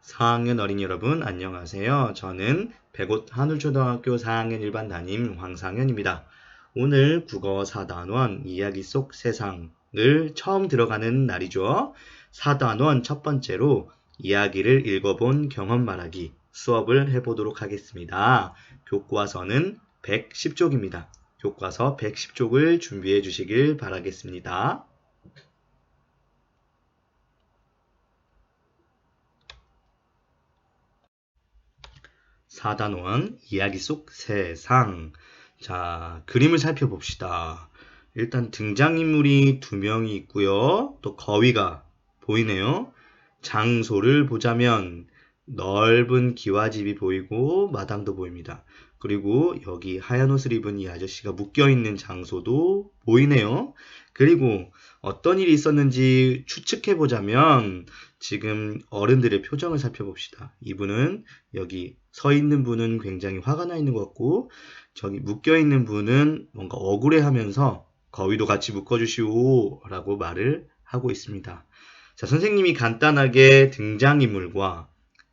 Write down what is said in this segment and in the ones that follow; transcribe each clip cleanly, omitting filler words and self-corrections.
4학년 어린이 여러분 안녕하세요. 저는 백옷 한울초등학교 4학년 1반 담임 황상현입니다. 오늘 국어 4단원 이야기 속 세상을 처음 들어가는 날이죠. 4단원 첫 번째로 이야기를 읽어본 경험 말하기 수업을 해보도록 하겠습니다. 교과서는 110쪽입니다. 교과서 110쪽을 준비해 주시길 바라겠습니다. 4단원 이야기 속 세상. 자, 그림을 살펴봅시다. 일단 등장인물이 2명이 있고요. 또 거위가 보이네요. 장소를 보자면 넓은 기와집이 보이고 마당도 보입니다. 그리고 여기 하얀 옷을 입은 이 아저씨가 묶여있는 장소도 보이네요. 그리고 어떤 일이 있었는지 추측해보자면 지금 어른들의 표정을 살펴봅시다. 이분은 여기 서 있는 분은 굉장히 화가 나 있는 것 같고 저기 묶여 있는 분은 뭔가 억울해하면서 거위도 같이 묶어주시오 라고 말을 하고 있습니다. 자, 선생님이 간단하게 등장인물과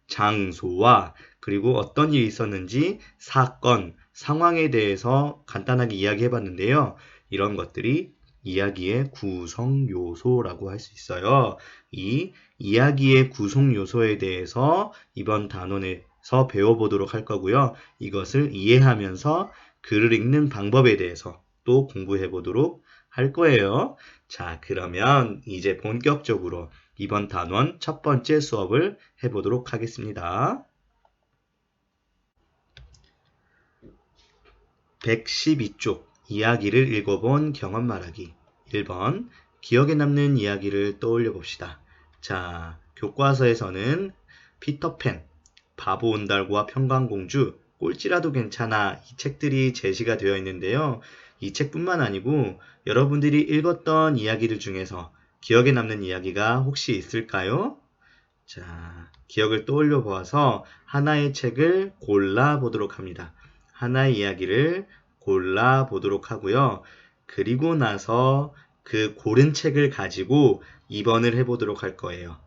장소와 그리고 어떤 일이 있었는지 사건, 상황에 대해서 간단하게 이야기해봤는데요. 이런 것들이 이야기의 구성 요소라고 할 수 있어요. 이 이야기의 구성 요소에 대해서 이번 단원에서 배워보도록 할 거고요. 이것을 이해하면서 글을 읽는 방법에 대해서 또 공부해보도록 할 거예요. 자, 그러면 이제 본격적으로 이번 단원 첫 번째 수업을 해보도록 하겠습니다. 112쪽 이야기를 읽어본 경험 말하기 1번 기억에 남는 이야기를 떠올려 봅시다. 자, 교과서에서는 피터팬, 바보 온달과 평강공주, 꼴찌라도 괜찮아 이 책들이 제시가 되어 있는데요. 이 책뿐만 아니고 여러분들이 읽었던 이야기들 중에서 기억에 남는 이야기가 혹시 있을까요? 자, 기억을 떠올려 보아서 하나의 책을 골라 보도록 합니다. 하나의 이야기를 골라 보도록 하고요. 그리고 나서 그 고른 책을 가지고 2번을 해보도록 할 거예요.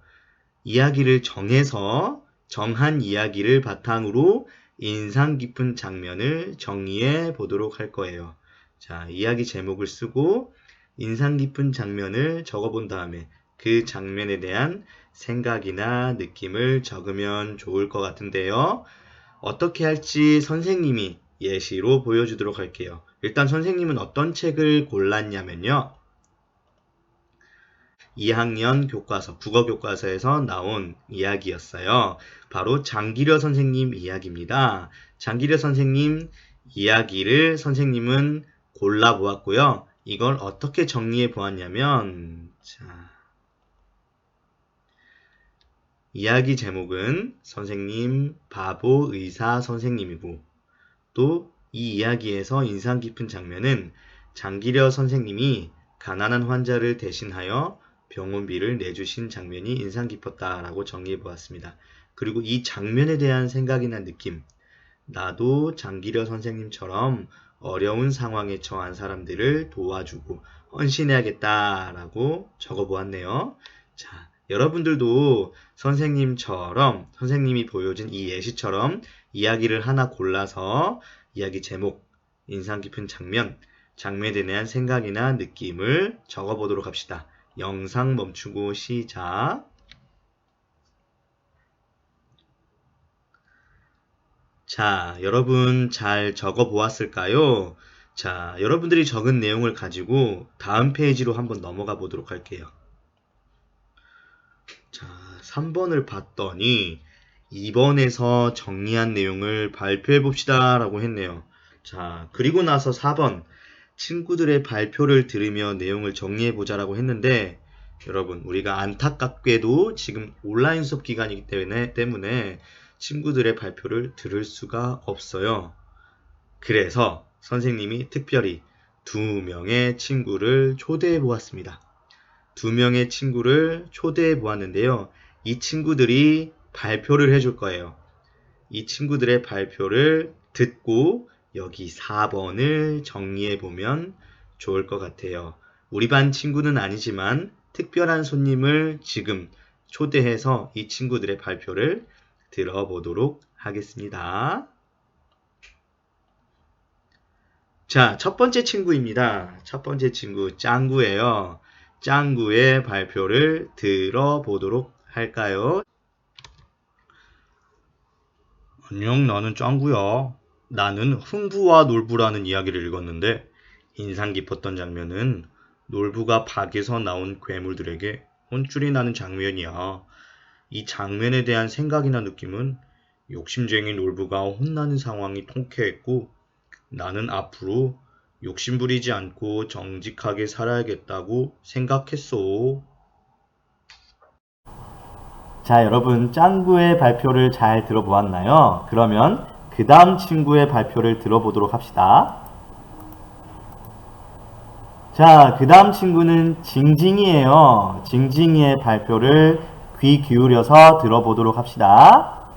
이야기를 정한 이야기를 바탕으로 인상 깊은 장면을 정리해 보도록 할 거예요. 자, 이야기 제목을 쓰고 인상 깊은 장면을 적어본 다음에 그 장면에 대한 생각이나 느낌을 적으면 좋을 것 같은데요. 어떻게 할지 선생님이 예시로 보여주도록 할게요. 일단 선생님은 어떤 책을 골랐냐면요. 2학년 교과서, 국어교과서에서 나온 이야기였어요. 바로 장기려 선생님 이야기입니다. 장기려 선생님 이야기를 선생님은 골라보았고요. 이걸 어떻게 정리해 보았냐면, 자, 이야기 제목은 선생님, 바보, 의사, 선생님이고, 또 이 이야기에서 인상 깊은 장면은 장기려 선생님이 가난한 환자를 대신하여 병원비를 내주신 장면이 인상 깊었다라고 정리해 보았습니다. 그리고 이 장면에 대한 생각이나 느낌, 나도 장기려 선생님처럼 어려운 상황에 처한 사람들을 도와주고 헌신해야겠다라고 적어 보았네요. 자, 여러분들도 선생님처럼 선생님이 보여준 이 예시처럼 이야기를 하나 골라서 이야기 제목, 인상 깊은 장면, 장면에 대한 생각이나 느낌을 적어보도록 합시다. 영상 멈추고 시작. 자, 여러분 잘 적어보았을까요? 자, 여러분들이 적은 내용을 가지고 다음 페이지로 한번 넘어가 보도록 할게요. 자, 3번을 봤더니 2번에서 정리한 내용을 발표해 봅시다 라고 했네요. 자, 그리고 나서 4번 친구들의 발표를 들으며 내용을 정리해 보자라고 했는데 여러분 우리가 안타깝게도 지금 온라인 수업 기간이기 때문에 친구들의 발표를 들을 수가 없어요. 그래서 선생님이 특별히 2명의 친구를 초대해 보았습니다. 2명의 친구를 초대해 보았는데요. 이 친구들이 발표를 해줄 거예요. 이 친구들의 발표를 듣고 여기 4번을 정리해 보면 좋을 것 같아요. 우리 반 친구는 아니지만 특별한 손님을 지금 초대해서 이 친구들의 발표를 들어보도록 하겠습니다. 자, 첫 번째 친구입니다. 첫 번째 친구 짱구예요. 짱구의 발표를 들어보도록 할까요? 안녕, 나는 짱구야. 나는 흥부와 놀부라는 이야기를 읽었는데 인상 깊었던 장면은 놀부가 박에서 나온 괴물들에게 혼쭐이 나는 장면이야. 이 장면에 대한 생각이나 느낌은 욕심쟁이 놀부가 혼나는 상황이 통쾌했고 나는 앞으로 욕심 부리지 않고 정직하게 살아야겠다고 생각했어. 자, 여러분 짱구의 발표를 잘 들어보았나요? 그러면 그 다음 친구의 발표를 들어보도록 합시다. 자, 그 다음 친구는 징징이에요. 징징이의 발표를 귀 기울여서 들어보도록 합시다.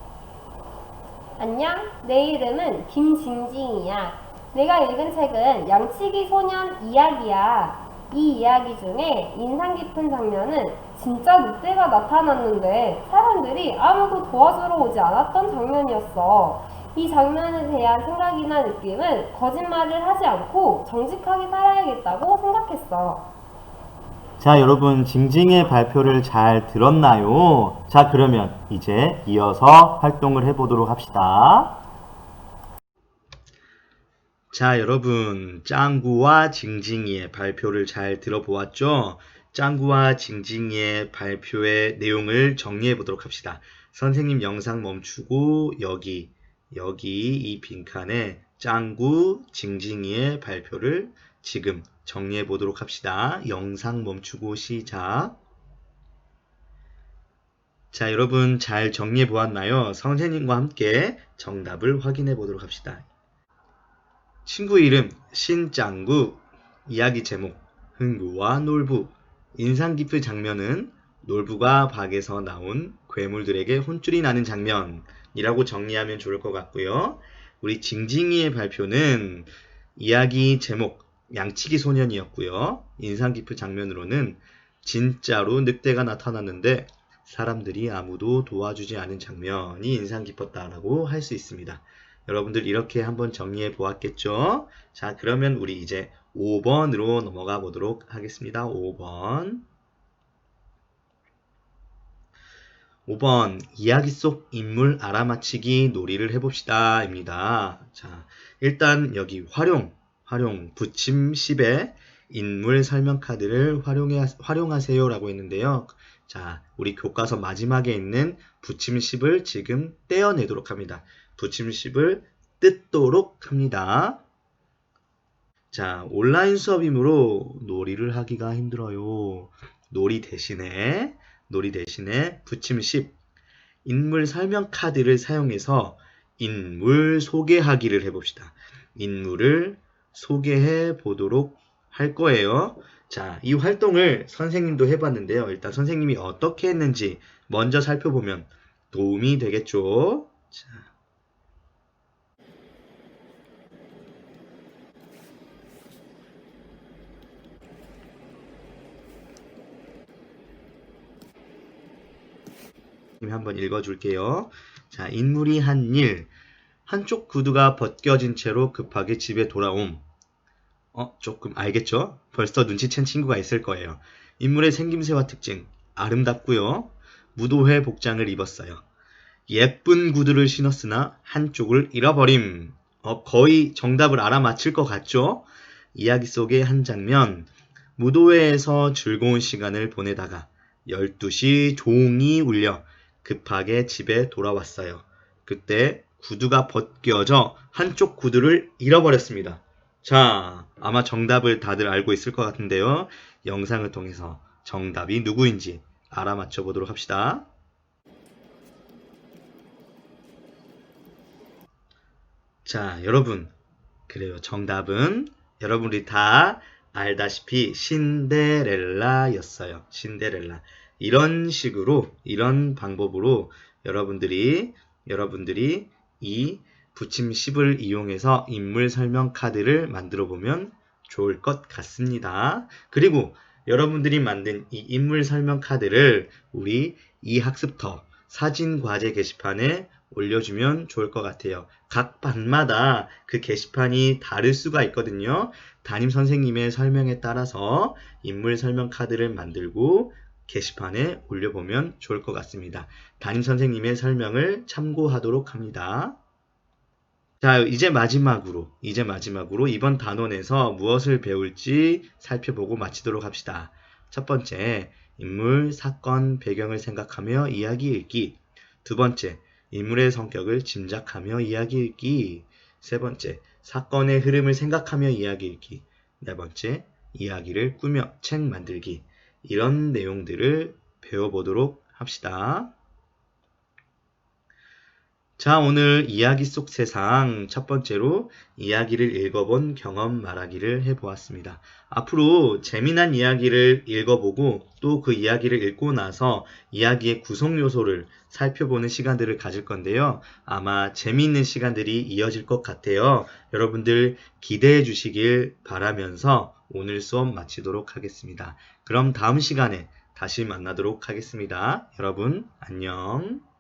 안녕, 내 이름은 김징징이야. 내가 읽은 책은 양치기 소년 이야기야. 이 이야기 중에 인상 깊은 장면은 진짜 늑대가 나타났는데 사람들이 아무도 도와주러 오지 않았던 장면이었어. 이 장면에 대한 생각이나 느낌은 거짓말을 하지 않고 정직하게 살아야겠다고 생각했어. 자, 여러분 징징의 발표를 잘 들었나요? 자, 그러면 이제 이어서 활동을 해보도록 합시다. 자, 여러분 짱구와 징징이의 발표를 잘 들어보았죠? 짱구와 징징이의 발표의 내용을 정리해 보도록 합시다. 선생님 영상 멈추고 여기 이 빈칸에 짱구, 징징이의 발표를 지금 정리해 보도록 합시다. 영상 멈추고 시작. 자, 여러분 잘 정리해 보았나요? 선생님과 함께 정답을 확인해 보도록 합시다. 친구 이름 신짱구, 이야기 제목 흥부와 놀부. 인상 깊은 장면은 놀부가 박에서 나온 괴물들에게 혼쭐이 나는 장면이라고 정리하면 좋을 것 같고요. 우리 징징이의 발표는 이야기 제목 양치기 소년이었고요. 인상 깊은 장면으로는 진짜로 늑대가 나타났는데 사람들이 아무도 도와주지 않은 장면이 인상 깊었다라고 할 수 있습니다. 여러분들 이렇게 한번 정리해 보았겠죠? 자, 그러면 우리 이제 5번으로 넘어가 보도록 하겠습니다. 5번. 이야기 속 인물 알아맞히기 놀이를 해봅시다. 입니다. 자, 일단 여기 활용, 붙임 10에 인물 설명 카드를 활용하세요 라고 했는데요. 자, 우리 교과서 마지막에 있는 붙임 10을 지금 떼어내도록 합니다. 붙임 10을 뜯도록 합니다. 자, 온라인 수업이므로 놀이를 하기가 힘들어요. 놀이 대신에 붙임 10 인물 설명 카드를 사용해서 인물 소개하기를 해봅시다. 인물을 소개해 보도록 할 거예요. 자, 이 활동을 선생님도 해봤는데요. 일단 선생님이 어떻게 했는지 먼저 살펴보면 도움이 되겠죠. 자. 한번 읽어줄게요. 자, 인물이 한 일, 한쪽 구두가 벗겨진 채로 급하게 집에 돌아옴. 조금 알겠죠? 벌써 눈치챈 친구가 있을 거예요. 인물의 생김새와 특징, 아름답고요. 무도회 복장을 입었어요. 예쁜 구두를 신었으나 한쪽을 잃어버림. 거의 정답을 알아맞힐 것 같죠? 이야기 속의 한 장면, 무도회에서 즐거운 시간을 보내다가 12시 종이 울려 급하게 집에 돌아왔어요. 그때 구두가 벗겨져 한쪽 구두를 잃어버렸습니다. 자, 아마 정답을 다들 알고 있을 것 같은데요. 영상을 통해서 정답이 누구인지 알아맞혀 보도록 합시다. 자, 여러분. 그래요. 정답은 여러분들이 다 알다시피 신데렐라였어요. 신데렐라. 이런 식으로, 이런 방법으로 여러분들이 이 붙임 10을 이용해서 인물 설명 카드를 만들어 보면 좋을 것 같습니다. 그리고 여러분들이 만든 이 인물 설명 카드를 우리 이 학습터 사진 과제 게시판에 올려주면 좋을 것 같아요. 각 반마다 그 게시판이 다를 수가 있거든요. 담임 선생님의 설명에 따라서 인물 설명 카드를 만들고 게시판에 올려보면 좋을 것 같습니다. 담임 선생님의 설명을 참고하도록 합니다. 자, 이제 마지막으로 이번 단원에서 무엇을 배울지 살펴보고 마치도록 합시다. 첫 번째, 인물, 사건, 배경을 생각하며 이야기 읽기. 두 번째, 인물의 성격을 짐작하며 이야기 읽기. 세 번째, 사건의 흐름을 생각하며 이야기 읽기. 네 번째, 이야기를 꾸며 책 만들기. 이런 내용들을 배워보도록 합시다. 자, 오늘 이야기 속 세상 첫 번째로 이야기를 읽어본 경험 말하기를 해보았습니다. 앞으로 재미난 이야기를 읽어보고 또 그 이야기를 읽고 나서 이야기의 구성 요소를 살펴보는 시간들을 가질 건데요. 아마 재미있는 시간들이 이어질 것 같아요. 여러분들 기대해 주시길 바라면서 오늘 수업 마치도록 하겠습니다. 그럼 다음 시간에 다시 만나도록 하겠습니다. 여러분, 안녕.